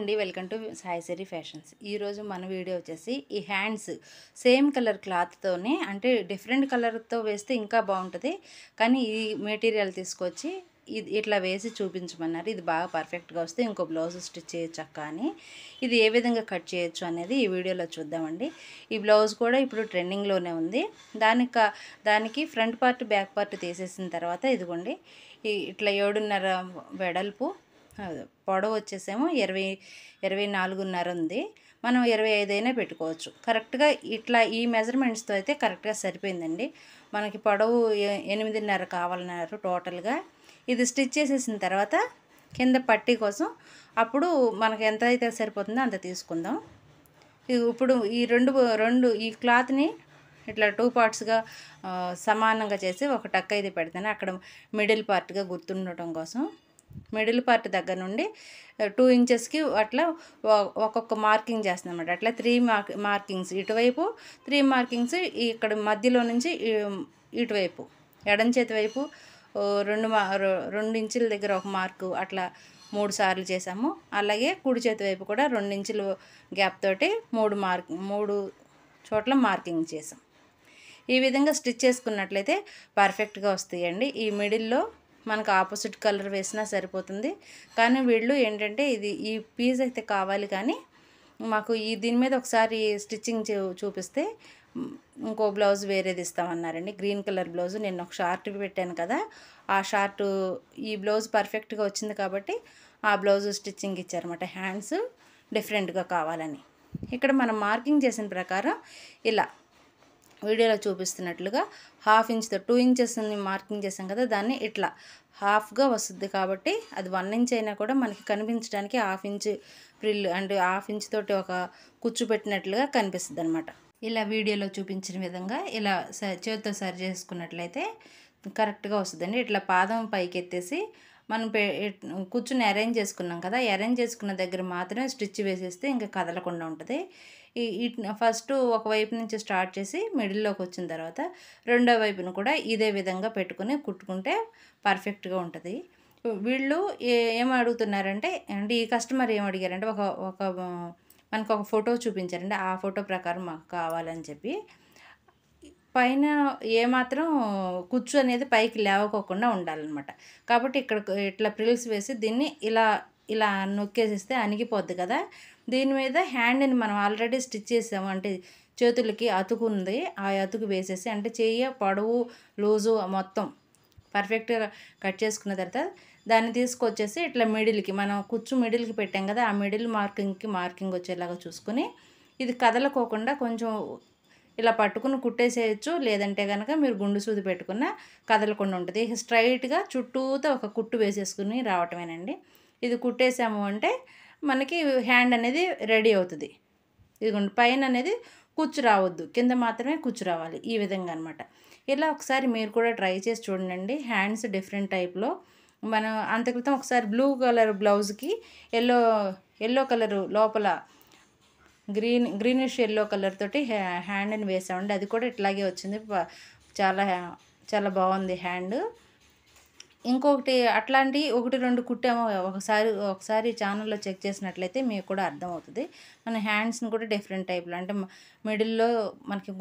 అండి, welcome to Saisri fashions. ఈరోజు మన వీడియో వచ్చేసి ఈ హ్యాండ్స్ సేమ్ కలర్ క్లాత్తోనే, అంటే డిఫరెంట్ కలర్తో వేస్తే ఇంకా బాగుంటుంది, కానీ ఈ మెటీరియల్ తీసుకొచ్చి ఇట్లా వేసి చూపించమన్నారు. ఇది బాగా పర్ఫెక్ట్గా వస్తే ఇంకో బ్లౌజ్ స్టిచ్ చేయొచ్చు అక్క అని. ఇది ఏ విధంగా కట్ చేయొచ్చు అనేది ఈ వీడియోలో చూద్దామండి. ఈ బ్లౌజ్ కూడా ఇప్పుడు ట్రెండింగ్లోనే ఉంది. దానికి ఫ్రంట్ పార్ట్ బ్యాక్ పార్ట్ తీసేసిన తర్వాత ఇదిగోండి ఇట్లా 7.5 వెడల్పు, పొడవు వచ్చేసేమో 24.5 ఉంది. మనం 25 అయినా పెట్టుకోవచ్చు. కరెక్ట్గా ఇట్లా ఈ మెజర్మెంట్స్తో అయితే కరెక్ట్గా సరిపోయిందండి. మనకి పొడవు 8.5 కావాలన్నారు టోటల్గా. ఇది స్టిచ్ చేసేసిన తర్వాత కింద పట్టీ కోసం అప్పుడు మనకి ఎంత అయితే సరిపోతుందో అంత తీసుకుందాం. ఇప్పుడు ఈ రెండు ఈ క్లాత్ని ఇట్లా 2 పార్ట్స్గా సమానంగా చేసి ఒక టక్ అయితే పెడతాను. అక్కడ మిడిల్ పార్ట్గా గుర్తుండటం కోసం మిడిల్ పార్ట్ దగ్గర నుండి 2 ఇంచెస్కి అట్లా ఒక్కొక్క మార్కింగ్ చేస్తున్నాం అన్నమాట. అట్లా 3 మార్కింగ్స్ ఇటువైపు, 3 మార్కింగ్స్ ఇక్కడ మధ్యలో నుంచి ఇటువైపు ఎడం చేతి వైపు 2 ఇంచుల దగ్గర ఒక మార్కు, అట్లా 3 సార్లు చేసాము. అలాగే కుడి చేతి వైపు కూడా 2 ఇంచులు గ్యాప్ తోటి 3 చోట్ల మార్కింగ్ చేసాం. ఈ విధంగా స్టిచ్ చేసుకున్నట్లయితే పర్ఫెక్ట్గా వస్తాయండి. ఈ మిడిల్లో మనకు ఆపోజిట్ కలర్ వేసినా సరిపోతుంది, కానీ వీళ్ళు ఏంటంటే ఈ పీస్ అయితే కావాలి, కానీ మాకు దీని మీద ఒకసారి స్టిచ్చింగ్ చూపిస్తే ఇంకో బ్లౌజ్ వేరేది ఇస్తామన్నారండి. గ్రీన్ కలర్ బ్లౌజ్ నేను ఒక షార్ట్ పెట్టాను కదా, ఆ షార్ట్ ఈ బ్లౌజ్ పర్ఫెక్ట్గా వచ్చింది కాబట్టి ఆ బ్లౌజ్ స్టిచ్చింగ్ ఇచ్చారన్నమాట. హ్యాండ్స్ డిఫరెంట్గా కావాలని ఇక్కడ మనం మార్కింగ్ చేసిన ప్రకారం ఇలా వీడియోలో చూపిస్తున్నట్లుగా 1/2 ఇంచ్తో 2 ఇంచెస్ని మార్కింగ్ చేసాం కదా, దాన్ని ఇట్లా హాఫ్గా వస్తుంది. కాబట్టి అది 1 ఇంచ్ అయినా కూడా మనకి కనిపించడానికి 1/2 ఇంచ్ ఫ్రిల్ అంటే 1/2 ఇంచ్ తోటి ఒక కుచ్చు పెట్టినట్లుగా కనిపిస్తుంది అనమాట. ఇలా వీడియోలో చూపించిన విధంగా ఇలా చేతితో సరి చేసుకున్నట్లయితే కరెక్ట్గా వస్తుందండి. ఇట్లా పాదం పైకి ఎత్తేసి మనం కూర్చుని అరేంజ్ చేసుకున్నాం కదా, అరేంజ్ చేసుకున్న దగ్గర మాత్రమే స్టిచ్ వేసేస్తే ఇంకా కదలకుండా ఉంటుంది. ఫస్ట్ ఒకవైపు నుంచి స్టార్ట్ చేసి మిడిల్లోకి వచ్చిన తర్వాత రెండో వైపును కూడా ఇదే విధంగా పెట్టుకుని కుట్టుకుంటే పర్ఫెక్ట్గా ఉంటుంది. వీళ్ళు ఏం అడుగుతున్నారంటే, అంటే ఈ కస్టమర్ ఏం అడిగారంటే మనకు ఒక ఫోటో చూపించారండి. ఆ ఫోటో ప్రకారం మాకు కావాలని చెప్పి పైన ఏమాత్రం కుచ్చు అనేది పైకి లేవకోకుండా ఉండాలన్నమాట. కాబట్టి ఇక్కడ ఇట్లా ప్రిల్స్ వేసి దీన్ని ఇలా నొక్కేసిస్తే అణిగిపోద్ది కదా. దీని మీద హ్యాండ్ని మనం ఆల్రెడీ స్టిచ్ చేసాము, అంటే చేతులకి అతుకు ఉంది, ఆ అతుకు వేసేసి అంటే చెయ్యి పొడవు లూజు మొత్తం పర్ఫెక్ట్గా కట్ చేసుకున్న తర్వాత దాన్ని తీసుకొచ్చేసి ఇట్లా మిడిల్కి మనం కుచ్చు మిడిల్కి పెట్టాం కదా, ఆ మిడిల్ మార్కింగ్ వచ్చేలాగా చూసుకొని ఇది కదలకోకుండా కొంచెం ఇలా పట్టుకుని కుట్టేసేయచ్చు. లేదంటే కనుక మీరు గుండు సూది పెట్టుకున్న కదలకుండా ఉంటుంది. స్ట్రైట్గా చుట్టూతో ఒక కుట్టు వేసేసుకుని రావటమేనండి. ఇది కుట్టేసాము అంటే మనకి హ్యాండ్ అనేది రెడీ అవుతుంది. ఇదిగోండి పైన అనేది కుచ్చు రావద్దు, కింద మాత్రమే కుచ్చు రావాలి. ఈ విధంగా అనమాట. ఇలా ఒకసారి మీరు కూడా ట్రై చేసి చూడండి. హ్యాండ్స్ డిఫరెంట్ టైప్లో మనం అంతక్రితం ఒకసారి బ్లూ కలర్ బ్లౌజ్కి ఎల్లో కలరు లోపల గ్రీనిష్ ఎల్లో కలర్ తోటి హ్యాండ్ని వేసామండి. అది కూడా ఇట్లాగే వచ్చింది. చాలా చాలా బాగుంది హ్యాండ్. ఇంకొకటి అట్లాంటి 1-2 కుట్టామో ఒకసారి ఛానల్లో చెక్ చేసినట్లయితే మీకు కూడా అర్థమవుతుంది. మన హ్యాండ్స్ని కూడా డిఫరెంట్ టైప్లో, అంటే మిడిల్లో మనకి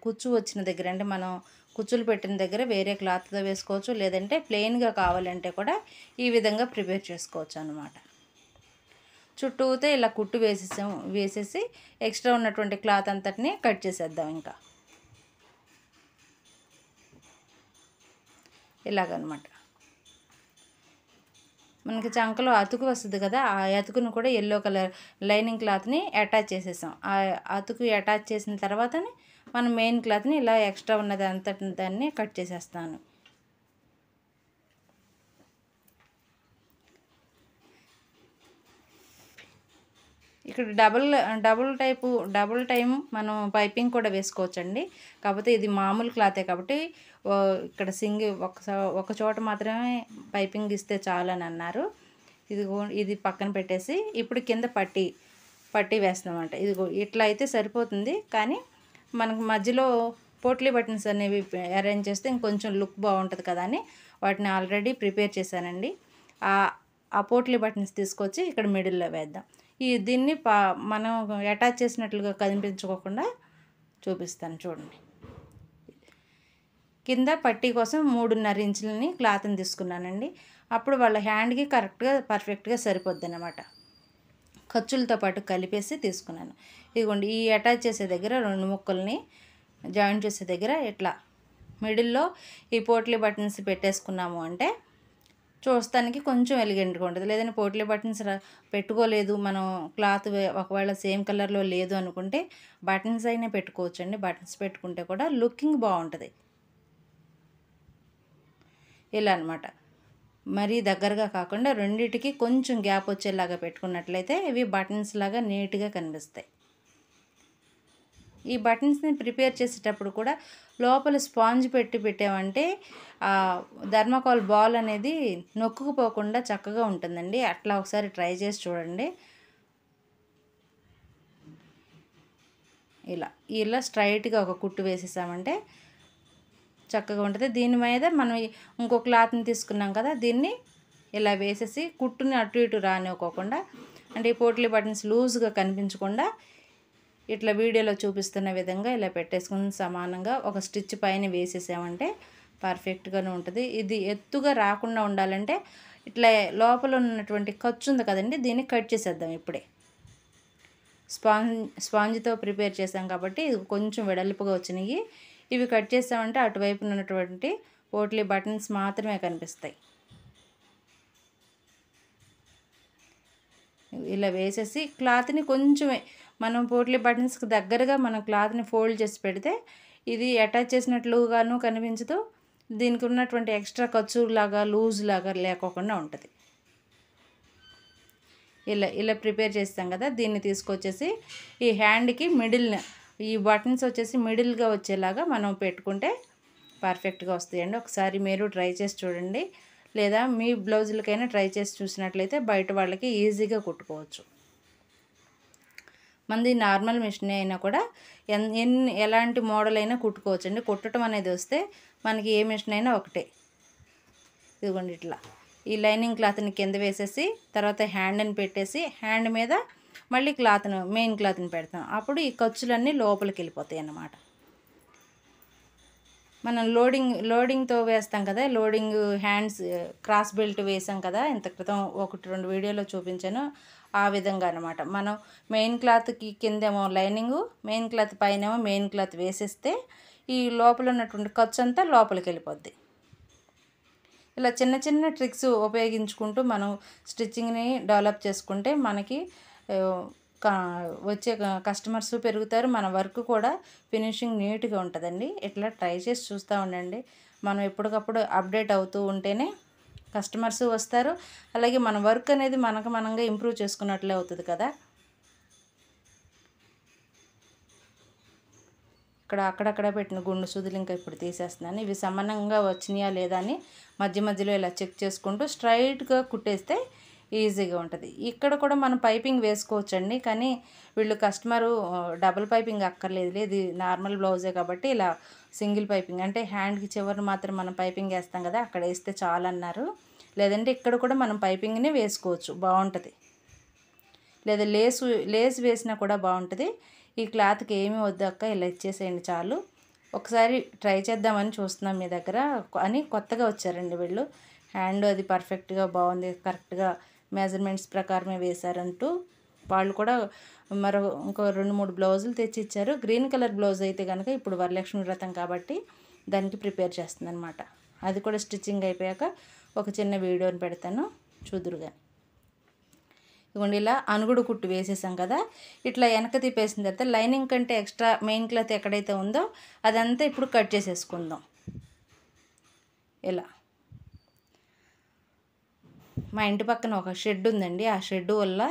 కుచ్చు వచ్చిన దగ్గర, అంటే మనం కుచ్చులు పెట్టిన దగ్గర వేరే క్లాత్తో వేసుకోవచ్చు, లేదంటే ప్లెయిన్గా కావాలంటే కూడా ఈ విధంగా ప్రిపేర్ చేసుకోవచ్చు అన్నమాట. చుట్టూతో ఇలా కుట్టు వేసేసి ఎక్స్ట్రా ఉన్నటువంటి క్లాత్ అంతటిని కట్ చేసేద్దాం. ఇంకా ఇలాగనమాట. మనకి చంకలో అతుకు వస్తుంది కదా, ఆ అతుకును కూడా ఎల్లో కలర్ లైనింగ్ క్లాత్ని అటాచ్ చేసేసాం. ఆ అతుకు అటాచ్ చేసిన తర్వాతనే మనం మెయిన్ క్లాత్ని ఇలా ఎక్స్ట్రా ఉన్నది అంతటి దాన్ని కట్ చేసేస్తాను. ఇక్కడ డబుల్ టైం మనం పైపింగ్ కూడా వేసుకోవచ్చండి. కాకపోతే ఇది మామూలు క్లాతే కాబట్టి ఇక్కడ ఒక చోట మాత్రమే పైపింగ్ ఇస్తే చాలని అన్నారు. ఇది పక్కన పెట్టేసి ఇప్పుడు కింద పట్టీ వేస్తామంట. ఇదిగో ఇట్లా అయితే సరిపోతుంది, కానీ మనకు మధ్యలో పోట్లీ బటన్స్ అనేవి అరేంజ్ చేస్తే ఇంకొంచెం లుక్ బాగుంటుంది కదా అని వాటిని ఆల్రెడీ ప్రిపేర్ చేశానండి. ఆ పోట్లీ బటన్స్ తీసుకొచ్చి ఇక్కడ మిడిల్లో వేద్దాం. దీన్ని మనం అటాచ్ చేసినట్లుగా కనిపించుకోకుండా చూపిస్తాను చూడండి. కింద పట్టీ కోసం 3.5 ఇంచులని క్లాత్ని తీసుకున్నానండి. అప్పుడు వాళ్ళ హ్యాండ్కి కరెక్ట్గా పర్ఫెక్ట్గా సరిపోద్ది అన్నమాట. ఖర్చులతో పాటు కలిపేసి తీసుకున్నాను. ఇదిగోండి, ఈ అటాచ్ చేసే దగ్గర 2 ముక్కల్ని జాయింట్ చేసే దగ్గర ఇట్లా మిడిల్లో ఈ పోట్లీ బటన్స్ పెట్టేసుకున్నాము అంటే చూస్తానికి కొంచెం ఎలిగెంట్గా ఉంటుంది. లేదంటే పోట్లీ బటన్స్ పెట్టుకోలేదు, మనం క్లాత్ ఒకవేళ సేమ్ కలర్లో లేదు అనుకుంటే బటన్స్ అయినా పెట్టుకోవచ్చండి. బటన్స్ పెట్టుకుంటే కూడా లుకింగ్ బాగుంటుంది. ఇలా అనమాట. మరీ దగ్గరగా కాకుండా రెండిటికి కొంచెం గ్యాప్ వచ్చేలాగా పెట్టుకున్నట్లయితే ఇవి బటన్స్ లాగా నీట్గా కనిపిస్తాయి. ఈ బటన్స్ని ప్రిపేర్ చేసేటప్పుడు కూడా లోపల స్పాంజ్ పెట్టామంటే థర్మాకోల్ బాల్ అనేది నొక్కుకుపోకుండా చక్కగా ఉంటుందండి. అట్లా ఒకసారి ట్రై చేసి చూడండి. ఇలా స్ట్రైట్గా ఒక కుట్టు వేసేసామంటే చక్కగా ఉంటుంది. దీని మీద మనం ఇంకో క్లాత్ని తీసుకున్నాం కదా, దీన్ని ఇలా వేసేసి కుట్టుని అటు ఇటు రానివ్వకోకుండా, అంటే ఈ పోట్లీ బటన్స్ లూజ్గా కనిపించకుండా ఇట్లా వీడియోలో చూపిస్తున్న విధంగా ఇలా పెట్టేసుకుని సమానంగా ఒక స్టిచ్ పైన వేసేసామంటే పర్ఫెక్ట్గానే ఉంటుంది. ఇది ఎత్తుగా రాకుండా ఉండాలంటే ఇట్లా లోపల ఉన్నటువంటి ఖర్చు ఉంది కదండి, దీన్ని కట్ చేసేద్దాం. ఇప్పుడే స్పాంజ్తో ప్రిపేర్ చేసాం కాబట్టి ఇది కొంచెం వెడల్పుగా వచ్చినాయి. ఇవి కట్ చేసామంటే అటువైపు ఉన్నటువంటి పోట్లీ బటన్స్ మాత్రమే కనిపిస్తాయి. ఇలా వేసేసి క్లాత్ని కొంచెమే మనం పోట్లీ బటన్స్కి దగ్గరగా మనం క్లాత్ని ఫోల్డ్ చేసి పెడితే ఇది అటాచ్ చేసినట్లుగాను కనిపించదు, దీనికి ఉన్నటువంటి ఎక్స్ట్రా ఖర్చు లాగా లూజ్ లాగా లేకోకుండా ఉంటుంది. ఇలా ప్రిపేర్ చేస్తాం కదా, దీన్ని తీసుకొచ్చేసి ఈ హ్యాండ్కి ఈ బటన్స్ వచ్చేసి మిడిల్గా వచ్చేలాగా మనం పెట్టుకుంటే పర్ఫెక్ట్గా వస్తాయండి. ఒకసారి మీరు ట్రై చేసి చూడండి, లేదా మీ బ్లౌజులకైనా ట్రై చేసి చూసినట్లయితే బయట వాళ్ళకి ఈజీగా కుట్టుకోవచ్చు. మనది నార్మల్ మిషన్ అయినా కూడా ఎలాంటి మోడల్ అయినా కుట్టుకోవచ్చు అండి. కుట్టడం అనేది వస్తే మనకి ఏ మిషన్ అయినా ఒకటే. ఇదిగోండి, ఇట్లా ఈ లైనింగ్ క్లాత్ని కింద వేసేసి తర్వాత హ్యాండ్ని పెట్టేసి హ్యాండ్ మీద మళ్ళీ మెయిన్ క్లాత్ని పెడతాం. అప్పుడు ఈ ఖర్చులన్నీ లోపలికి వెళ్ళిపోతాయి అన్నమాట. మనం లోడింగ్తో వేస్తాం కదా, లోడింగ్ హ్యాండ్స్ క్రాస్ బెల్ట్ వేసాం కదా, ఇంత క్రితం 1-2 వీడియోలో చూపించాను. ఆ విధంగా అనమాట. మనం మెయిన్ క్లాత్కి కిందేమో లైనింగు, మెయిన్ క్లాత్ పైనేమో మెయిన్ క్లాత్ వేసేస్తే ఈ లోపల ఉన్నటువంటి ఖర్చు అంతా లోపలికి వెళ్ళిపోద్ది. ఇలా చిన్న చిన్న ట్రిక్స్ ఉపయోగించుకుంటూ మనం స్టిచ్చింగ్ని డెవలప్ చేసుకుంటే మనకి వచ్చే కస్టమర్స్ పెరుగుతారు, మన వర్క్ కూడా ఫినిషింగ్ నీట్గా ఉంటుందండి. ఇట్లా ట్రై చేసి చూస్తూ ఉండండి. మనం ఎప్పటికప్పుడు అప్డేట్ అవుతూ ఉంటేనే కస్టమర్స్ వస్తారు, అలాగే మన వర్క్ అనేది మనంగా ఇంప్రూవ్ చేసుకున్నట్లే అవుతుంది కదా. అక్కడక్కడ పెట్టిన గుండు సూదులు ఇంకా ఇప్పుడు తీసేస్తున్నాను. ఇవి సమానంగా వచ్చినాయా లేదా అని మధ్యలో ఇలా చెక్ చేసుకుంటూ స్ట్రైట్గా కుట్టేస్తే ఈజీగా ఉంటుంది. ఇక్కడ కూడా మనం పైపింగ్ వేసుకోవచ్చండి, కానీ వీళ్ళు కస్టమరు డబుల్ పైపింగ్ అక్కర్లేదు, ఇది నార్మల్ బ్లౌజే కాబట్టి ఇలా సింగిల్ పైపింగ్, అంటే హ్యాండ్కి చివరిని మాత్రం మనం పైపింగ్ వేస్తాం కదా, అక్కడ వేస్తే చాలన్నారు. లేదంటే ఇక్కడ కూడా మనం పైపింగ్ని వేసుకోవచ్చు, బాగుంటుంది. లేదా లేస్ వేసినా కూడా బాగుంటుంది. ఈ క్లాత్కి ఏమీ వద్దక్క, ఇలా ఇచ్చేసేయండి చాలు. ఒకసారి ట్రై చేద్దామని చూస్తున్నాం మీ దగ్గర అని కొత్తగా వచ్చారండి వీళ్ళు. హ్యాండ్ అది పర్ఫెక్ట్గా బాగుంది, కరెక్ట్గా మెజర్మెంట్స్ ప్రకారమే వేశారంటూ వాళ్ళు కూడా ఇంకో 2-3 బ్లౌజులు తెచ్చి ఇచ్చారు. గ్రీన్ కలర్ బ్లౌజ్ అయితే కనుక ఇప్పుడు వరలక్ష్మి వ్రతం కాబట్టి దానికి ప్రిపేర్ చేస్తుంది అనమాట. అది కూడా స్టిచ్చింగ్ అయిపోయాక ఒక చిన్న వీడియోని పెడతాను, చూదురుగా. ఇదిగోండి, ఇలా అనుగుడు కుట్టు వేసేసాం కదా, ఇట్లా వెనక తిప్పేసిన తర్వాత లైనింగ్ కంటే ఎక్స్ట్రా మెయిన్ క్లాత్ ఎక్కడైతే ఉందో అదంతా ఇప్పుడు కట్ చేసేసుకుందాం. ఇలా మా ఇంటి పక్కన ఒక షెడ్ ఉందండి, ఆ షెడ్ వల్ల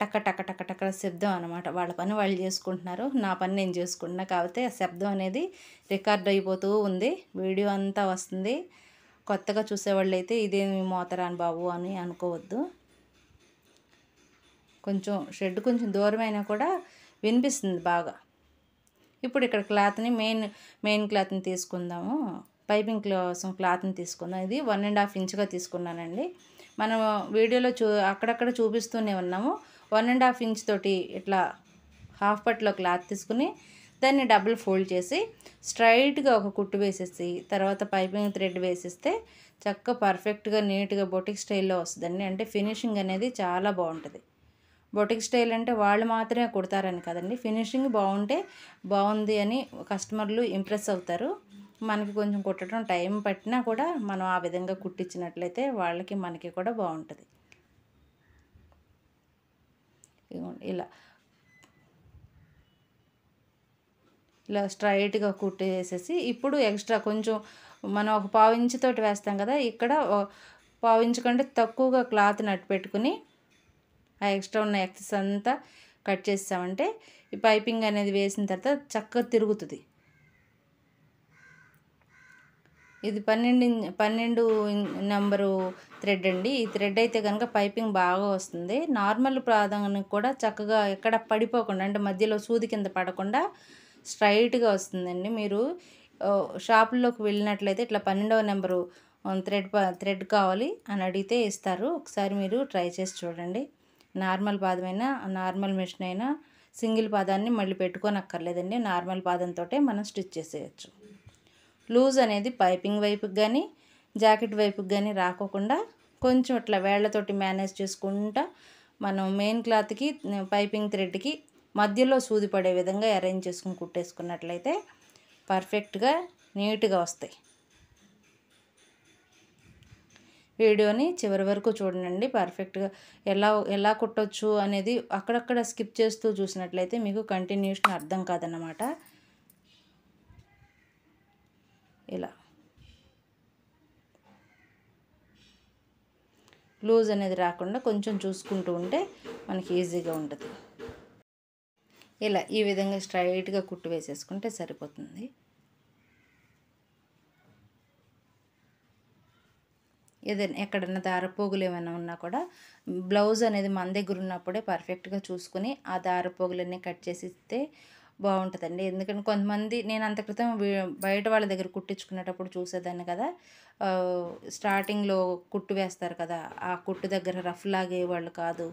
టక శబ్దం అనమాట. వాళ్ళ పని వాళ్ళు చేసుకుంటున్నారు, నా పని నేను చేసుకుంటున్నా. కాకపోతే ఆ శబ్దం అనేది రికార్డ్ అయిపోతూ ఉంది, వీడియో అంతా వస్తుంది. కొత్తగా చూసేవాళ్ళు అయితే ఇదేమి మోతరాని బాబు అని అనుకోవద్దు. షెడ్ కొంచెం దూరమైనా కూడా వినిపిస్తుంది బాగా. ఇప్పుడు ఇక్కడ క్లాత్ని మెయిన్ క్లాత్ని తీసుకుందాము. పైపింగ్ కోసం క్లాత్ని తీసుకుందాం. ఇది 1.5 ఇంచుగా తీసుకున్నానండి. మనం వీడియోలో అక్కడక్కడ చూపిస్తూనే ఉన్నాము. 1.5 ఇంచ్ తోటి ఇట్లా హాఫ్ పట్లో క్లాత్ తీసుకుని దాన్ని డబుల్ ఫోల్డ్ చేసి స్ట్రైట్గా ఒక కుట్టు వేసేసి తర్వాత పైపింగ్ థ్రెడ్ వేసేస్తే చక్కగా పర్ఫెక్ట్గా నీట్గా బొటిక్ స్టైల్లో వస్తుందండి. అంటే ఫినిషింగ్ అనేది చాలా బాగుంటుంది. బొటిక్ స్టైల్ అంటే వాళ్ళు మాత్రమే కుడతారని కదండి, ఫినిషింగ్ బాగుంటే బాగుంది అని కస్టమర్లు ఇంప్రెస్ అవుతారు. మనకి కొంచెం కుట్టడం టైం పట్టినా కూడా మనం ఆ విధంగా కుట్టించినట్లయితే వాళ్ళకి మనకి కూడా బాగుంటుంది. ఇలా ఇలా స్ట్రైట్గా కుట్టేసేసి ఇప్పుడు ఎక్స్ట్రా కొంచెం మనం ఒక 1/4 ఇంచు తోటి వేస్తాం కదా, ఇక్కడ 1/4 ఇంచు కంటే తక్కువగా క్లాత్ నట్టు పెట్టుకుని ఆ ఎక్స్ట్రా ఉన్న ఎక్సెస్ అంతా కట్ చేసామంటే ఈ పైపింగ్ అనేది వేసిన తర్వాత చక్కగా తిరుగుతుంది. ఇది 12 నెంబరు థ్రెడ్ అండి. ఈ థ్రెడ్ అయితే కనుక పైపింగ్ బాగా వస్తుంది. నార్మల్ ప్రాదానికి కూడా చక్కగా ఎక్కడ పడిపోకుండా, అంటే మధ్యలో సూది కింద పడకుండా స్ట్రైట్గా వస్తుందండి. మీరు షాపుల్లోకి వెళ్ళినట్లయితే ఇట్లా 12వ నెంబరు థ్రెడ్ కావాలి అని అడిగితే ఇస్తారు. ఒకసారి మీరు ట్రై చేసి చూడండి. నార్మల్ పాదమైనా నార్మల్ మిషన్ అయినా సింగిల్ పాదాన్ని మళ్ళీ పెట్టుకోనక్కర్లేదండి. నార్మల్ పాదంతో మనం స్టిచ్ చేసేయచ్చు. లూజ్ అనేది పైపింగ్ వైపుకి కానీ జాకెట్ వైపుకి కానీ రాకోకుండా కొంచెం ఇట్లా వేళ్లతోటి మేనేజ్ చేసుకుంటా మనం మెయిన్ క్లాత్కి పైపింగ్ థ్రెడ్కి మధ్యలో సూది పడే విధంగా అరేంజ్ చేసుకుని కుట్టేసుకున్నట్లయితే పర్ఫెక్ట్గా నీట్గా వస్తాయి. వీడియోని చివరి వరకు చూడండి. పర్ఫెక్ట్గా ఎలా కుట్టొచ్చు అనేది అక్కడక్కడ స్కిప్ చేస్తూ చూసినట్లయితే మీకు కంటిన్యూషన్ అర్థం కాదన్నమాట. ఇలా లూజ్ అనేది రాకుండా కొంచెం చూసుకుంటూ ఉంటే మనకి ఈజీగా ఉంటుంది. ఇలా ఈ విధంగా స్ట్రైట్గా కుట్టు వేసేసుకుంటే సరిపోతుంది. ఏదైనా ఎక్కడన్నా దారపోగులు ఏమైనా ఉన్నా కూడా బ్లౌజ్ అనేది మన దగ్గర ఉన్నప్పుడే పర్ఫెక్ట్గా చూసుకుని ఆ దారపోగులన్నీ కట్ చేసి ఇస్తే బాగుంటుందండి. ఎందుకంటే కొంతమంది నేను అంత క్రితం బయట వాళ్ళ దగ్గర కుట్టించుకునేటప్పుడు చూసేదాన్ని కదా, స్టార్టింగ్లో కుట్టు వేస్తారు కదా, ఆ కుట్టు దగ్గర రఫ్ లాగేవాళ్ళు కాదు.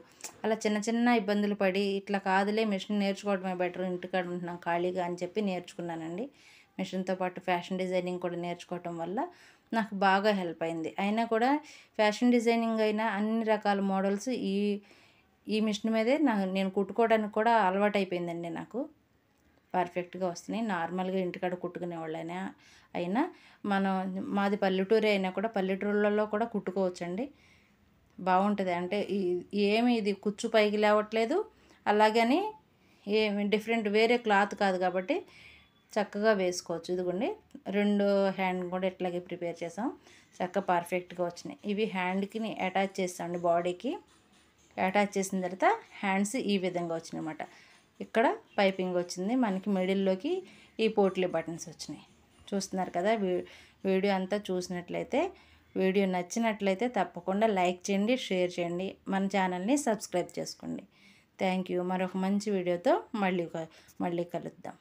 అలా చిన్న చిన్న ఇబ్బందులు పడి ఇట్లా కాదులే మిషన్ నేర్చుకోవడమే బెటర్, ఇంటికాడ ఉంటున్నాం ఖాళీగా అని చెప్పి నేర్చుకున్నానండి. మిషన్తో పాటు ఫ్యాషన్ డిజైనింగ్ కూడా నేర్చుకోవటం వల్ల నాకు బాగా హెల్ప్ అయింది. అయినా కూడా ఫ్యాషన్ డిజైనింగ్ అయినా అన్ని రకాల మోడల్స్ ఈ మిషన్ మీదే నేను కుట్టుకోవడానికి కూడా అలవాటు అయిపోయిందండి. నాకు పర్ఫెక్ట్గా వస్తున్నాయి. నార్మల్గా ఇంటికాడ కుట్టుకునే వాళ్ళైనా మనం మాది పల్లెటూరే అయినా కూడా పల్లెటూళ్ళలో కూడా కుట్టుకోవచ్చండి. బాగుంటుంది. అంటే ఏమి ఇది కుచ్చు పైకి లేవట్లేదు, అలాగని ఏమి డిఫరెంట్ వేరే క్లాత్ కాదు కాబట్టి చక్కగా వేసుకోవచ్చు. ఇదిగోండి 2 హ్యాండ్ కూడా ఇట్లాగే ప్రిపేర్ చేసాం, చక్కగా పర్ఫెక్ట్గా వచ్చినాయి. ఇవి హ్యాండ్కి అటాచ్ చేస్తామండి, బాడీకి అటాచ్ చేసిన తర్వాత హ్యాండ్స్ ఈ విధంగా వచ్చినాయి అన్నమాట. ఇక్కడ పైపింగ్ వచ్చింది, మనకి మిడిల్లోకి ఈ పోట్లీ బటన్స్ వచ్చినాయి. చూస్తున్నారు కదా. వీడియో అంతా చూసినట్లయితే, వీడియో నచ్చినట్లయితే తప్పకుండా లైక్ చేయండి, షేర్ చేయండి, మన ఛానల్ని సబ్స్క్రైబ్ చేసుకోండి. Thank you. మరొక మంచి వీడియోతో మళ్ళీ కలుద్దాం.